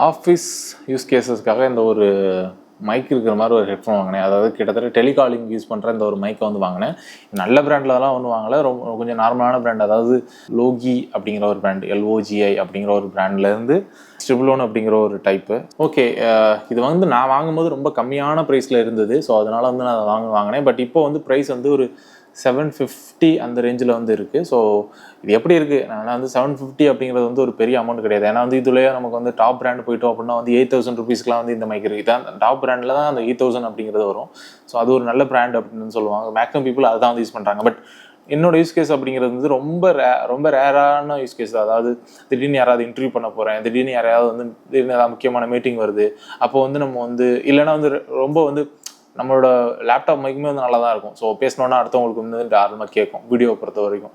Office use கேஸஸ்க்காக இந்த ஒரு mic இருக்கிற மாதிரி ஒரு ஹெட்ஃபோன் வாங்கினேன். அதாவது கிட்டத்தட்ட டெலிகாலிங் யூஸ் பண்ணுற இந்த ஒரு மைக்கை வந்து வாங்கினேன். நல்ல பிராண்ட்லலாம் ஒன்றும் வாங்கலை, ரொம்ப கொஞ்சம் நார்மலான பிராண்ட். அதாவது லோகி அப்படிங்கிற ஒரு பிராண்ட், LOGI அப்படிங்கிற ஒரு பிராண்ட்லேருந்து ஸ்ட்ரிபுலோன் அப்படிங்கிற ஒரு டைப்பு. ஓகே, இது வந்து நான் வாங்கும்போது ரொம்ப கம்மியான ப்ரைஸில் இருந்தது. ஸோ அதனால் வந்து நான் வாங்கினேன். பட் இப்போ வந்து ப்ரைஸ் வந்து ஒரு 750 அந்த ரேஞ்சில் வந்து இருக்குது. ஸோ இது எப்படி இருக்குது, நான் வந்து 750 அப்படிங்கிறது வந்து ஒரு பெரிய அமௌண்ட் கிடையாது. ஏன்னா வந்து இதுலேயே நமக்கு வந்து டாப் பிராண்ட் போயிட்டோம் அப்படின்னா வந்து 8000 ருபீஸ்க்குலாம் வந்து இந்த மைக் இருக்குது. தான் டாப் பிராண்டில் தான் அந்த 8000 அப்படிங்கிறது வரும். ஸோ அது ஒரு நல்ல பிராண்ட் அப்படின்னு சொல்லுவாங்க. மேக்ஸிமம் பீப்புள் அதை தான் வந்து யூஸ் பண்ணுறாங்க. பட் என்னோட யூஸ் கேஸ் அப்படிங்கிறது வந்து ரொம்ப ரேரான யூஸ் கேஸ். அதாவது திடீர்னு யாராவது இன்டர்வியூ பண்ண போகிறேன், திடீர்னு யாராவது வந்து திடீர்னு ஏதாவது முக்கியமான மீட்டிங் வருது, அப்போ வந்து நம்ம வந்து இல்லைன்னா வந்து ரொம்ப வந்து நம்மளோட லேப்டாப் மைக்குமே வந்து நல்லா தான் இருக்கும். ஸோ பேசினோன்னா அடுத்தவங்களுக்கு வந்து நார்மலாக கேட்கும். வீடியோ பொறுத்த வரைக்கும்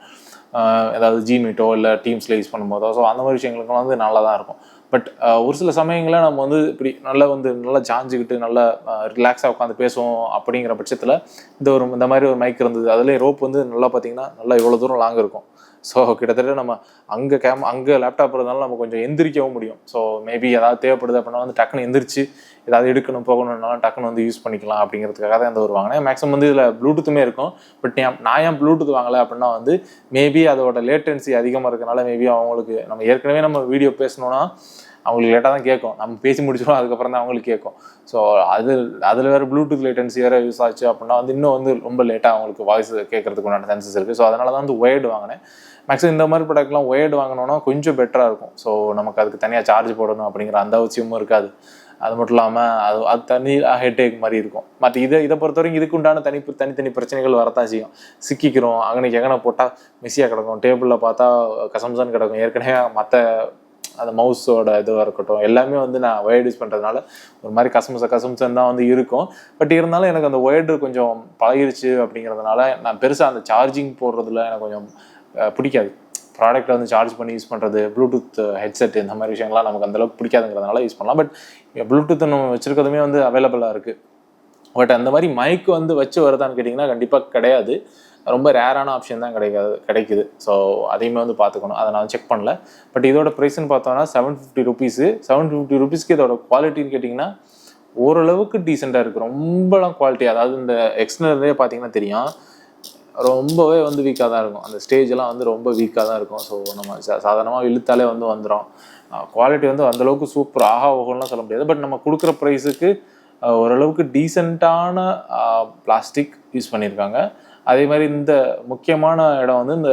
ஏதாவது ஜிமீட்டோ இல்லை டீம்ஸில் யூஸ் பண்ணும்போதோ ஸோ அந்த மாதிரி விஷயங்களுக்குலாம் வந்து நல்லா தான் இருக்கும். பட் ஒரு சில சமயங்களில் நம்ம வந்து இப்படி நல்லா சாஞ்சிக்கிட்டு நல்லா ரிலாக்ஸாக உட்காந்து பேசுவோம். அப்படிங்கிற பட்சத்தில் இந்த மாதிரி ஒரு மைக் இருந்தது. அதுலேயும் ரோப் வந்து நல்லா பார்த்தீங்கன்னா நல்லா இவ்வளோ தூரம் லாங் இருக்கும். ஸோ கிட்டத்தட்ட நம்ம அங்கே லேப்டாப் இருந்தாலும் நம்ம கொஞ்சம் எந்திரிக்கவும் முடியும். ஸோ மேபி ஏதாவது தேவைப்படுது அப்படின்னா வந்து டக்குன்னு எந்திரிச்சு ஏதாவது எடுக்கணும் போகணுன்னாலும் டக்குன்னு வந்து யூஸ் பண்ணிக்கலாம் அப்படிங்கிறதுக்காக தான் இந்த ஒரு வாங்கினேன். மேக்ஸிமம் வந்து இதில் ப்ளூடூத்துமே இருக்கும். பட் நான் ஏன் ப்ளூடூத் வாங்கலை அப்படின்னா வந்து மேபி அதோட லேட்டன்சி அதிகமாக இருக்கனால மேபி அவங்களுக்கு நம்ம ஏற்கனவே நம்ம வீடியோ பேசணுன்னா அவங்களுக்கு லேட்டாக தான் கேட்கும். நம்ம பேசி முடிச்சிடும், அதுக்கப்புறம் தான் அவங்களுக்கு கேட்கும். ஸோ அதில் வேறு ப்ளூடூத் லேட்டன்சி வேறு யூஸ் ஆச்சு அப்படின்னா வந்து இன்னும் வந்து ரொம்ப லேட்டாக அவங்களுக்கு வாய்ஸ் கேட்கறதுக்கு உண்டான சான்சஸ் இருக்குது. ஸோ அதனால தான் வந்து ஒயர்டு வாங்கினேன். மேக்ஸிமம் இந்த மாதிரி ப்ராடக்ட்லாம் ஒயர்டு வாங்கினோன்னா கொஞ்சம் பெட்டராக இருக்கும். ஸோ நமக்கு அதுக்கு தனியாக சார்ஜ் போடணும் அப்படிங்கிற அந்த அவசியமும் இருக்காது. அது மட்டும் இல்லாமல் அது தனி ஹெட்டேக் மாதிரி இருக்கும். மற்ற இதை பொறுத்த வரைக்கும் இதுக்கு உண்டான தனித்தனி பிரச்சனைகள் வரத்தான் செய்யும். சிக்கிக்கிறோம், அங்கனைக்கு எங்கனை போட்டால் மெஸ்ஸியாக கிடக்கும், டேபிளில் பார்த்தா கசம்சான்னு கிடக்கும். ஏற்கனவே மற்ற அந்த மவுஸோட இதுவாக இருக்கட்டும் எல்லாமே வந்து நான் ஒயர்டு யூஸ் பண்ணுறதுனால ஒரு மாதிரி கசம்சன் தான் வந்து இருக்கும். பட் இருந்தாலும் எனக்கு அந்த ஒயர்டு கொஞ்சம் பழகிருச்சு அப்படிங்கிறதுனால நான் பெருசாக அந்த சார்ஜிங் போடுறதுல எனக்கு கொஞ்சம் பிடிக்காது. ப்ராடக்ட்டை வந்து சார்ஜ் பண்ணி யூஸ் பண்ணுறது, ப்ளூடூத் ஹெட்செட் இந்த மாதிரி விஷயங்கள்லாம் நமக்கு அந்தளவுக்கு பிடிக்காதுங்கிறதுனால யூஸ் பண்ணலாம். பட் ப்ளூடூத் நம்ம வச்சுருக்கிறதுமே வந்து அவைலபிளாக இருக்குது. பட் அந்த மாதிரி மைக் வந்து வச்சு வருதான்னு கேட்டிங்கன்னா கண்டிப்பாக கிடையாது. ரொம்ப ரேரான ஆப்ஷன் தான் கிடைக்குது. ஸோ அதையுமே வந்து பார்த்துக்கணும். அதை நான் செக் பண்ணல. பட் இதோட ப்ரைஸ்ன்னு பார்த்தோன்னா 750 ருபீஸு. 750 ருபீஸ்க்கு இதோட குவாலிட்டின்னு கேட்டிங்கன்னா ஓரளவுக்கு டீசெண்டாக இருக்குது. ரொம்பலாம் குவாலிட்டி, அதாவது இந்த எக்ஸ்டர்னலே பார்த்தீங்கன்னா தெரியும், ரொம்பவே வந்து வீக்காக தான் இருக்கும். அந்த ஸ்டேஜெல்லாம் வந்து ரொம்ப வீக்காக தான் இருக்கும். ஸோ நம்ம சாதாரணமாக இழுத்தாலே வந்து வந்துடும். குவாலிட்டி வந்து அந்தளவுக்கு சூப்பர் ஓகோலாம் சொல்ல முடியாது. பட் நம்ம கொடுக்குற ப்ரைஸுக்கு ஓரளவுக்கு டீசெண்டான பிளாஸ்டிக் யூஸ் பண்ணியிருக்காங்க. அதே மாதிரி இந்த முக்கியமான இடம் வந்து இந்த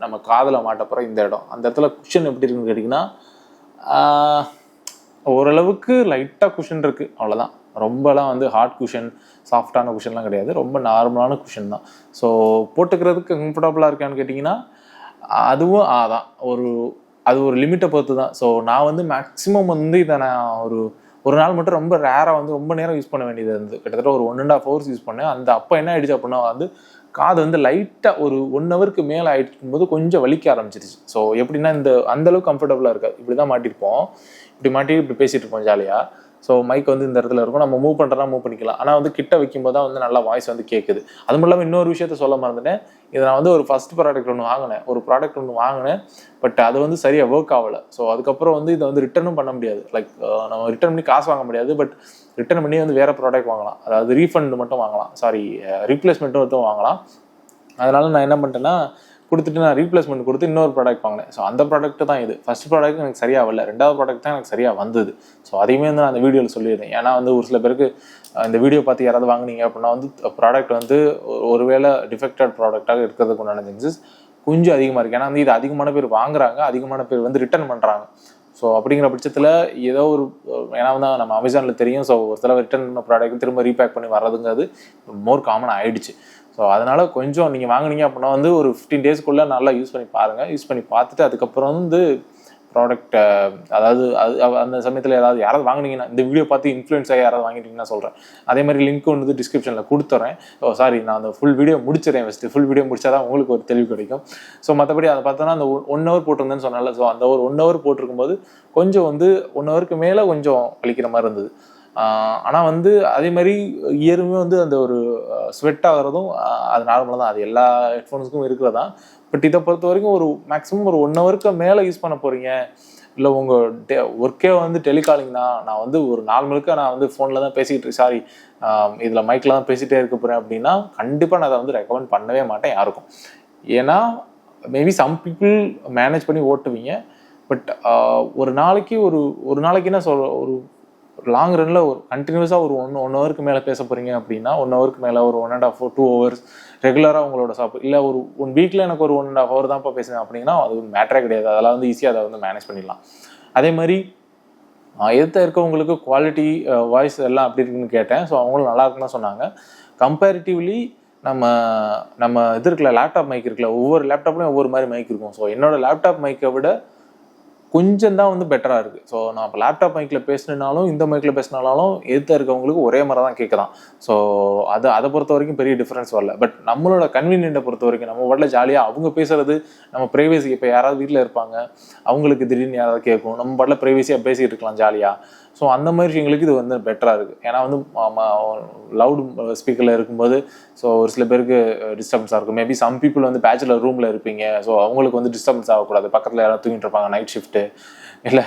நம்ம காதில் மாட்டப்புறம் இந்த இடம், அந்த இடத்துல குஷன் எப்படி இருக்குன்னு கேட்டிங்கன்னா ஓரளவுக்கு லைட்டாக குஷன் இருக்குது, அவ்வளோதான். ரொம்பலாம் வந்து ஹார்ட் குஷன், சாஃப்டான குஷன்லாம் கிடையாது. ரொம்ப நார்மலான குஷன் தான். ஸோ போட்டுக்கிறதுக்கு கம்ஃபர்டபுளாக இருக்கான்னு கேட்டிங்கன்னா அதுவும் அதான் அது ஒரு லிமிட்டை பொறுத்து தான். ஸோ நான் வந்து மேக்ஸிமம் வந்து இதை நான் ஒரு நாள் மட்டும் ரொம்ப ரேராக வந்து ரொம்ப நேரம் யூஸ் பண்ண வேண்டியது இருந்தது. கிட்டத்தட்ட ஒரு 1.5 hours யூஸ் பண்ணேன். அப்போ என்ன ஆயிடுச்சு அப்படின்னா வந்து காது வந்து லைட்டாக ஒரு 1 hourக்கு மேலே ஆகிட்டு போது கொஞ்சம் வலிக்க ஆரம்பிச்சிருச்சு. ஸோ எப்படின்னா அந்தளவுக்கு கம்ஃபர்டபுளாக இருக்காது. இப்படி தான் மாட்டிருப்போம், இப்படி பேசிகிட்டு இருப்போம் ஜாலியாக. ஸோ மைக் வந்து இந்த இடத்துல இருக்கும், நம்ம மூவ் பண்ணுறதா மூவ் பண்ணிக்கலாம். ஆனால் வந்து கிட்ட வைக்கும்போது தான் வந்து நல்லா வாய்ஸ் வந்து கேட்குது. அது மட்டும் இல்லாமல் இன்னொரு விஷயத்த சொல்ல மறந்துட்டேன். இதை நான் வந்து ஒரு ஃபர்ஸ்ட் ப்ராடக்ட் ஒன்று வாங்கினேன். பட் அது வந்து சரியாக ஒர்க் ஆகலை. ஸோ அதுக்கப்புறம் வந்து இதை வந்து ரிட்டர்னும் பண்ண முடியாது. லைக் நம்ம ரிட்டர்ன் பண்ணி காசு வாங்க முடியாது. பட் ரிட்டர்ன் பண்ணி வந்து வேறு ப்ராடக்ட் வாங்கலாம். அதாவது ரீஃபண்ட் மட்டும் வாங்கலாம், ரீப்ளேஸ்மெண்ட்டும் மட்டும் வாங்கலாம். அதனால் நான் என்ன பண்ணிட்டேன்னா கொடுத்துட்டு நான் ரீப்ளேஸ்மெண்ட் கொடுத்து இன்னொரு ப்ராடக்ட் வாங்கினேன். ஸோ அந்த ப்ராடக்ட் தான் இது. ஃபர்ஸ்ட் ப்ராடக்ட் எனக்கு சரியாக வரல, 2வது ப்ராடக்ட் தான் எனக்கு சரியாக வந்தது. ஸோ அதையுமே வந்து நான் அந்த வீடியோவில் சொல்லியிருந்தேன். ஏன்னா வந்து ஒரு சில பேருக்கு இந்த வீடியோ பார்த்து யாராவது வாங்கினீங்க அப்படின்னா வந்து ப்ராடக்ட் வந்து ஒருவேளை டிஃபெக்டட் ப்ராடக்டாக இருக்கிறதுக்கு உண்டான சான்சஸ் கொஞ்சம் அதிகமாக இருக்குது. ஏன்னா வந்து இது அதிகமான பேர் வாங்குறாங்க, அதிகமான பேர் வந்து ரிட்டர்ன் பண்ணுறாங்க. ஸோ அப்படிங்கிற பட்சத்தில் ஏதோ ஏன்னா வந்து நம்ம அமேசானில் தெரியும். ஸோ ஒரு சில ரிட்டர்ன் பண்ண ப்ராடக்ட் திரும்ப ரீபேக் பண்ணி வர்றதுங்கிறது மோர் காமன் ஆகிடுச்சு. ஸோ அதனால் கொஞ்சம் நீங்கள் வாங்கினீங்க அப்படின்னா வந்து ஒரு 15 daysக்குள்ளே நல்லா யூஸ் பண்ணி பாருங்கள். யூஸ் பண்ணி பார்த்துட்டு அதுக்கப்புறம் வந்து ப்ராடக்ட்டை, அதாவது அந்த சமயத்தில் யாராவது வாங்கினீங்கன்னா, இந்த வீடியோ பார்த்து இன்ஃப்ளூயன்ஸ் ஆகி யாராவது வாங்கிட்டீங்கன்னா சொல்கிறேன். அதே மாதிரி லிங்க் வந்து டிஸ்கிரிப்ஷனில் கொடுத்துறேன். நான் அந்த ஃபுல் வீடியோ முடிச்சிடறேன். ஃபுல் வீடியோ முடிச்சா தான் உங்களுக்கு ஒரு தெளிவு கிடைக்கும். ஸோ மற்றபடி அதை பார்த்தோன்னா அந்த 1 hour போட்டிருந்தேன்னு சொன்னால, ஸோ அந்த ஒரு 1 hour போட்டிருக்கும்போது கொஞ்சம் வந்து 1 hourக்கு மேலே கொஞ்சம் வலிக்கிற மாதிரி இருந்தது. ஆனால் வந்து அதே மாதிரி இயருமே வந்து அந்த ஒரு ஸ்வெட் ஆகிறதும் அது நார்மலாக தான். அது எல்லா ஹெட்ஃபோன்ஸுக்கும் இருக்கிறதான். பட் இதை பொறுத்த வரைக்கும் மேக்ஸிமம் ஒரு 1 hourக்கு மேலே யூஸ் பண்ண போகிறீங்க, இல்லை உங்கள் ஒர்க்கே வந்து டெலிகாலிங் தான், நான் வந்து ஒரு 4 மணிக்கு நான் வந்து ஃபோனில் தான் பேசிக்கிட்டு சாரி இதில் மைக்கில் தான் பேசிகிட்டே இருக்க போகிறேன் அப்படின்னா கண்டிப்பாக நான் அதை வந்து ரெக்கமெண்ட் பண்ணவே மாட்டேன் யாருக்கும். ஏன்னா மேபி சம் பீப்புள் மேனேஜ் பண்ணி ஓட்டுவீங்க, பட் ஒரு நாளைக்கு ஒரு நாளைக்கு என்ன சொல்ற ஒரு லாங் ரன்னில் ஒரு கண்டினியூஸாக ஒரு ஒன் ஹவருக்கு மேலே பேச போகிறீங்க அப்படின்னா 1 ஹவருக்கு மேலே ஒரு 1.5 2 ஹவர்ஸ் ரெகுலராக உங்களோட இல்லை ஒரு 1 வீக்கில் எனக்கு ஒரு 1.5 ஹவர் தான்ப்பா பேசுவேன் அப்படின்னா அது மேட்டரே கிடையாது. அதெல்லாம் வந்து ஈஸியாக அதை வந்து மேனேஜ் பண்ணிடலாம். அதே மாதிரி எதிர்த்த இருக்கவங்களுக்கு குவாலிட்டி வாய்ஸ் எல்லாம் அப்படி இருக்குன்னு கேட்டேன். ஸோ அவங்களும் நல்லா இருக்குன்னு தான் சொன்னாங்க. கம்பேரிட்டிவ்லி நம்ம இது இருக்குல்ல, லேப்டாப் மைக் இருக்குல்ல, ஒவ்வொரு லேப்டாப்லையும் ஒவ்வொரு மாதிரி மைக் இருக்கும். ஸோ என்னோட லேப்டாப் மைக்கை விட கொஞ்சம் தான் வந்து பெட்டராக இருக்குது. ஸோ நான் இப்போ லேப்டாப் மைக்கில் பேசினாலும் இந்த மைக்கில் பேசினாலும் எதிர்த்த இருக்கவங்களுக்கு ஒரே மாதிரி தான் கேட்குதான். ஸோ அதை பொறுத்த வரைக்கும் பெரிய டிஃப்ரென்ஸ் வரல. பட் நம்மளோட கன்வீனியன்ட்டை பொறுத்த வரைக்கும் நம்ம பாட்டில் ஜாலியாக அவங்க பேசுகிறது நம்ம ப்ரைவேசி, இப்போ யாராவது வீட்டில் இருப்பாங்க அவங்களுக்கு திடீர்னு யாராவது கேட்கும், நம்ம பாட்டில் ப்ரைவேசியாக பேசிகிட்டு இருக்கலாம் ஜாலியாக. ஸோ அந்த மாதிரி விஷயங்களுக்கு இது வந்து பெட்டராக இருக்குது. ஏன்னா வந்து லவுட் ஸ்பீக்கரில் இருக்கும்போது ஸோ ஒரு சில பேருக்கு டிஸ்டர்பன்ஸாக இருக்கும். மேபி சம் பீப்புள் வந்து பேச்சுலர் ரூமில் இருப்பீங்க, ஸோ அவங்களுக்கு வந்து டிஸ்டர்பன்ஸ் ஆகக்கூடாது. பக்கத்தில் யாராவது தூங்கிட்டு இருப்பாங்க, நைட் ஷிஃப்ட்டு இல்லை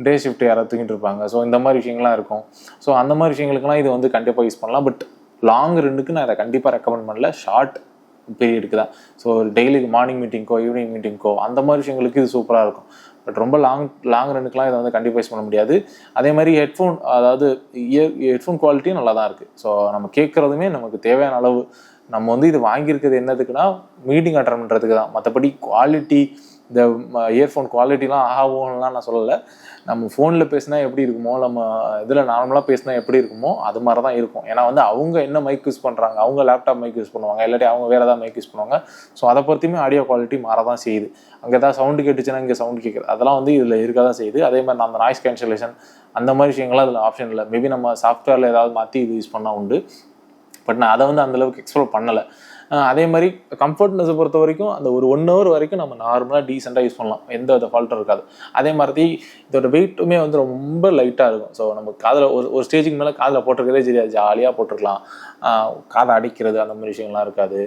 டே ஷிஃப்ட் யாராவது தூங்கிட்டு இருப்பாங்க. ஸோ இந்த மாதிரி விஷயங்கள்லாம் இருக்கும். ஸோ அந்த மாதிரி விஷயங்களுக்குலாம் இது வந்து கண்டிப்பாக யூஸ் பண்ணலாம். பட் லாங் ரன்னுக்கு நான் இதை கண்டிப்பாக ரெக்கமெண்ட் பண்ணல. ஷார்ட் பீரியடுக்கு தான். ஸோ டெய்லி மார்னிங் மீட்டிங்க்கோ ஈவினிங் மீட்டிங்க்கோ அந்த மாதிரி விஷயங்களுக்கு இது சூப்பராக இருக்கும். பட் ரொம்ப லாங் ரன்னுக்குலாம் இதை வந்து கண்டிப்பாக யூஸ் பண்ண முடியாது. அதே மாதிரி ஹெட்ஃபோன், அதாவது ஹெட்ஃபோன் குவாலிட்டியும் நல்லா தான் இருக்குது. ஸோ நம்ம கேட்குறதுமே நமக்கு தேவையான அளவு. நம்ம வந்து இது வாங்கியிருக்கிறது என்னதுக்குன்னா மீட்டிங் அட்டெண்ட் பண்ணுறதுக்கு தான். மற்றபடி குவாலிட்டி, இந்த இயர்ஃபோன் குவாலிட்டிலாம் ஆகும்லாம் நான் சொல்லலை. நம்ம ஃபோனில் பேசினா எப்படி இருக்குமோ, நம்ம இதில் நார்மலாக பேசினா எப்படி இருக்குமோ அது மாதிரி தான் இருக்கும். ஏன்னா வந்து அவங்க என்ன மைக் யூஸ் பண்ணுறாங்க, அவங்க லேப்டாப் மைக் யூஸ் பண்ணுவாங்க, இல்லாட்டி அவங்க வேறு ஏதாவது மைக் யூஸ் பண்ணுவாங்க. ஸோ அதை பொறுத்துமே ஆடியோ குவாலிட்டி மாற தான் செய்யுது. அங்கே ஏதாவது சவுண்டு கேட்டுச்சுன்னா இங்கே சவுண்டு கேட்குது, அதெல்லாம் வந்து இதில் இருக்க தான் செய்யுது. அதே மாதிரி நான் அந்த நாய்ஸ் கேன்சலேஷன் அந்த மாதிரி விஷயங்கள்லாம் அதில் ஆப்ஷன் இல்லை. மேபி நம்ம சாஃப்ட்வேரில் ஏதாவது மாற்றி இது யூஸ் பண்ணால் உண்டு. பட் நான் அதை வந்து அந்தளவுக்கு எக்ஸ்ப்ளோர் பண்ணலை. அதே மாதிரி கம்ஃபர்ட்னஸை பொறுத்த வரைக்கும் அந்த ஒரு 1 ஹவர் வரைக்கும் நம்ம நார்மலாக டீசெண்டாக யூஸ் பண்ணலாம், எந்த வித ஃபால்ட்டும் இருக்காது. அதே மாதிரி இதோட வெயிட்டுமே வந்து ரொம்ப லைட்டாக இருக்கும். ஸோ நம்ம காதில் ஒரு ஸ்டேஜுக்கு மேலே காதில் போட்டிருக்கிறதே தெரியாது, ஜாலியாக போட்டிருக்கலாம். காதை அடிக்கிறது அந்த மாதிரி விஷயங்கள்லாம் இருக்காது.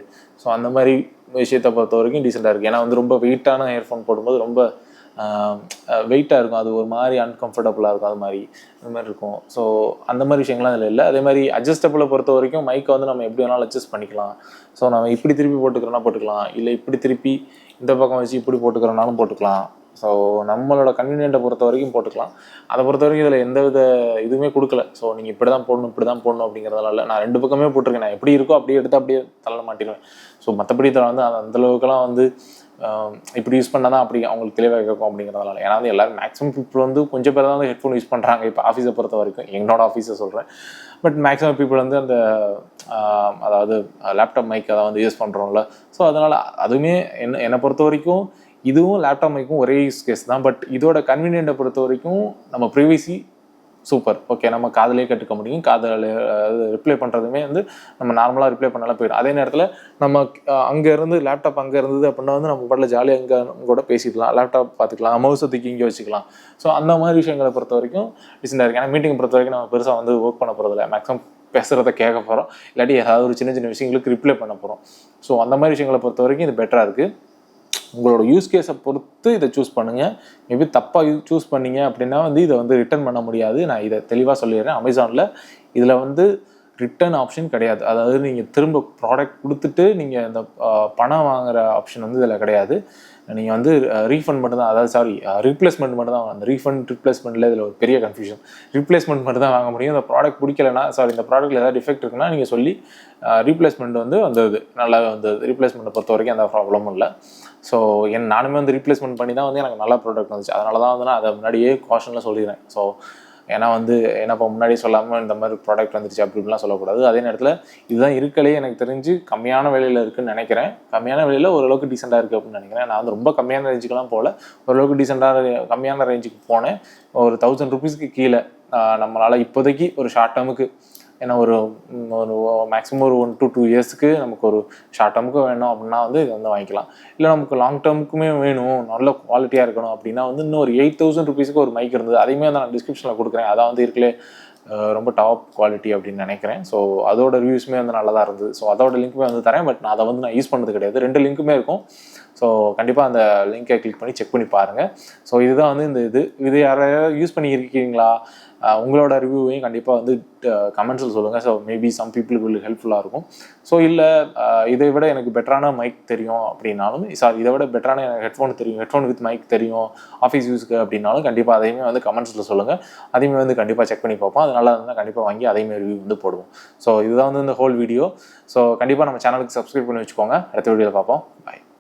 ஸோ அந்த மாதிரி விஷயத்தை பொறுத்த வரைக்கும் டீசெண்டாக இருக்குது. ஏன்னா வந்து ரொம்ப வெயிட்டான இயர்ஃபோன் போடும்போது ரொம்ப வெயிட்டாக இருக்கும், அது ஒரு மாதிரி அன்கம்ஃபர்டபுளாக இருக்கும், அது மாதிரி இருக்கும். ஸோ அந்த மாதிரி விஷயங்கள்லாம் அதில் இல்லை. அதே மாதிரி அட்ஜஸ்டபிளை பொறுத்த வரைக்கும் மைக்கை வந்து நம்ம எப்படி வேணாலும் அட்ஜஸ்ட் பண்ணிக்கலாம். ஸோ நம்ம இப்படி திருப்பி போட்டுக்கிறோன்னா போட்டுக்கலாம், இல்லை இப்படி திருப்பி இந்த பக்கம் வச்சு இப்படி போட்டுக்கிறோனாலும் போட்டுக்கலாம். ஸோ நம்மளோட கன்வீனியன்ட்டை பொறுத்த வரைக்கும் போட்டுக்கலாம். அதை பொறுத்த வரைக்கும் இதில் எந்த வித இதுவுமே கொடுக்கல. ஸோ நீங்கள் இப்படி தான் போடணும் அப்படிங்கிறதால நான் 2 பக்கமே போட்டிருக்கேன். நான் எப்படி இருக்கோ அப்படியே எடுத்து அப்படியே தள்ள மாட்டிடுவேன். ஸோ மற்றபடி இதில் வந்து அந்தளவுக்குலாம் வந்து இப்படி யூஸ் பண்ணால் தான் அப்படி அவங்களுக்கு தெளிவாக கேட்கும் அப்படிங்கிறதுனால. ஏன்னா வந்து எல்லோரும் மேக்ஸிமம் பீப்புள் வந்து கொஞ்சம் பேர் தான் வந்து ஹெட்ஃபோன் யூஸ் பண்ணுறாங்க இப்போ ஆஃபீஸை பொறுத்த வரைக்கும். என்னோட ஆஃபீஸை சொல்கிறேன். பட் மேக்ஸிமம் பீப்புள் வந்து அந்த அதாவது லேப்டாப் மைக் அதை வந்து யூஸ் பண்ணுறோம்ல. ஸோ அதனால் அதுவுமே என்னை பொறுத்த வரைக்கும் இதுவும் லேப்டாப் மைக்கும் ஒரே யூஸ் கேஸ் தான். பட் இதோட கன்வீனியன்ட்டை பொறுத்த வரைக்கும் நம்ம ப்ரைவசி சூப்பர். ஓகே, நம்ம காதலே கட்டுக்க முடியும். காதில் ரிப்ளை பண்ணுறதுமே வந்து நம்ம நார்மலாக ரிப்ளை பண்ணாலும் போயிடும். அதே நேரத்தில் நம்ம அங்கேருந்து லேப்டாப் அங்கே இருந்தது அப்படின்னா வந்து நம்ம பாட்டில் ஜாலியாக அங்கே கூட பேசிக்கலாம், லேப்டாப் பார்த்துக்கலாம், மவுஸை தூக்கி இங்கே வச்சுக்கலாம். ஸோ அந்த மாதிரி விஷயங்களை பொறுத்த வரைக்கும் டிசெண்டாக இருக்குது. ஏன்னா மீட்டிங் பொறுத்த வரைக்கும் நம்ம பெருசாக வந்து ஒர்க் பண்ண போகிறதில்ல, மேக்ஸிமம் பேசுகிறத கேட்க போகிறோம், இல்லாட்டி ஏதாவது ஒரு சின்ன சின்ன விஷயங்களுக்கு ரிப்ளை பண்ண போகிறோம். ஸோ அந்த மாதிரி விஷயங்களை பொறுத்த வரைக்கும் இது பெட்டராக இருக்குது. உங்களோட யூஸ் கேஸை பொறுத்து இதை சூஸ் பண்ணுங்கள். மேபி தப்பாக சூஸ் பண்ணிங்க அப்படின்னா வந்து இதை வந்து ரிட்டர்ன் பண்ண முடியாது. நான் இதை தெளிவாக சொல்லிடுறேன். அமேசானில் இதில் வந்து ரிட்டர்ன் ஆப்ஷன் கிடையாது. அதாவது நீங்கள் திரும்ப ப்ராடக்ட் கொடுத்துட்டு நீங்கள் இந்த பணம் வாங்குகிற ஆப்ஷன் வந்து இதில் கிடையாது. நீங்கள் வந்து ரீஃபண்ட் மட்டும் தான், அதாவது ரீப்ளேஸ்மெண்ட் மட்டும் தான். அந்த ரீப்ளேஸ்மெண்ட்டில் இதில் ஒரு பெரிய கன்ஃபியூஷன். ரீப்ளேஸ்மெண்ட் மட்டும் தான் வாங்க முடியும். இந்த ப்ராடக்ட் பிடிக்கலைன்னா, இந்த ப்ராடக்ட்டில் ஏதாவது டிஃபெக்ட் இருக்குன்னா நீங்கள் சொல்லி ரீப்ளேஸ்மெண்ட் வந்து வந்தது, நல்லாவே வந்தது. ரீப்ளேஸ்மெண்ட்டை பொறுத்த வரைக்கும் எந்த ப்ராப்ளமும் இல்லை. ஸோ நானுமே வந்து ரீப்ளேஸ்மெண்ட் பண்ணி தான் வந்து எனக்கு நல்ல ப்ராடக்ட் வந்துச்சு. அதனால தான் வந்து நான் அதை முன்னாடியே காஷனில் சொல்லிடுறேன். ஸோ ஏன்னா வந்து என்னப்பா முன்னாடி சொல்லாமல் இந்த மாதிரி ப்ராடக்ட் வந்துருச்சு அப்படி இப்படிலாம் சொல்லக்கூடாது. அதே நேரத்தில் இதுதான் இருக்கலே எனக்கு தெரிஞ்சு கம்மியான விலையில் இருக்குதுன்னு நினைக்கிறேன். கம்மியான விலையில் ஓரளவுக்கு டீசெண்டாக இருக்குது அப்படின்னு நினைக்கிறேன். நான் வந்து ரொம்ப கம்மியான ரேஞ்சுக்கெலாம் போகல, ஓரளவுக்கு கம்மியான ரேஞ்சுக்கு போனேன். ஒரு 1000 ருபீஸ்க்கு கீழே நம்மளால் இப்போதைக்கு ஒரு ஷார்ட் டேர்முக்கு, ஏன்னா ஒரு மேக்ஸிமம் ஒரு 1 to 2 இயர்ஸ்க்கு நமக்கு ஒரு ஷார்ட் டேர்முக்கு வேணும் அப்படின்னா வந்து இதை வந்து வாங்கிக்கலாம். இல்லை நமக்கு லாங் டேர்முக்குமே வேணும், நல்ல குவாலிட்டியாக இருக்கணும் அப்படின்னா வந்து இன்னும் ஒரு 8000 ருபீஸுக்கு ஒரு மைக் இருந்தது. அதையுமே வந்து நான் டிஸ்கிரிப்ஷனில் கொடுக்குறேன். அதான் வந்து இருக்கலே ரொம்ப டாப் குவாலிட்டி அப்படின்னு நினைக்கிறேன். ஸோ அதோட ரிவ்யூஸுமே வந்து நல்லா தான் இருந்தது. ஸோ அதோட லிங்க்குமே வந்து தரேன். பட் நான் அதை வந்து நான் யூஸ் பண்ணது கிடையாது. 2 லிங்க்குமே இருக்கும். ஸோ கண்டிப்பாக அந்த லிங்கை கிளிக் பண்ணி செக் பண்ணி பாருங்கள். ஸோ இதுதான் வந்து இது யாராவது யூஸ் பண்ணியிருக்கீங்களா, உங்களோட ரிவ்யூவையும் கண்டிப்பாக வந்து கமெண்ட்ஸில் சொல்லுங்கள். ஸோ மேபி சம் பீப்புளுக்கு will ஹெல்ப்ஃபுல்லாக இருக்கும். ஸோ இல்லை இதை விட எனக்கு பெட்டரான மைக் தெரியும் அப்படின்னாலும், இதை விட பெட்டரான எனக்கு ஹெட்ஃபோன் தெரியும், ஹெட்ஃபோன் வித் மைக் தெரியும் ஆஃபீஸ் யூஸ்க்கு அப்படின்னாலும் கண்டிப்பாக அதையுமே வந்து கமெண்ட்ஸில் சொல்லுங்கள். அதையுமே வந்து கண்டிப்பாக செக் பண்ணி பார்ப்போம். அது நல்லா இருந்தால் கண்டிப்பாக வாங்கி அதையுமே ரிவ்யூ வந்து போடுவோம். ஸோ இதுதான் வந்து இந்த ஹோல் வீடியோ. ஸோ கண்டிப்பாக நம்ம சேனலுக்கு சப்ஸ்கிரைப் பண்ணி வச்சுக்கோங்க. அடுத்த வீடியோவில் பார்ப்போம். பாய்.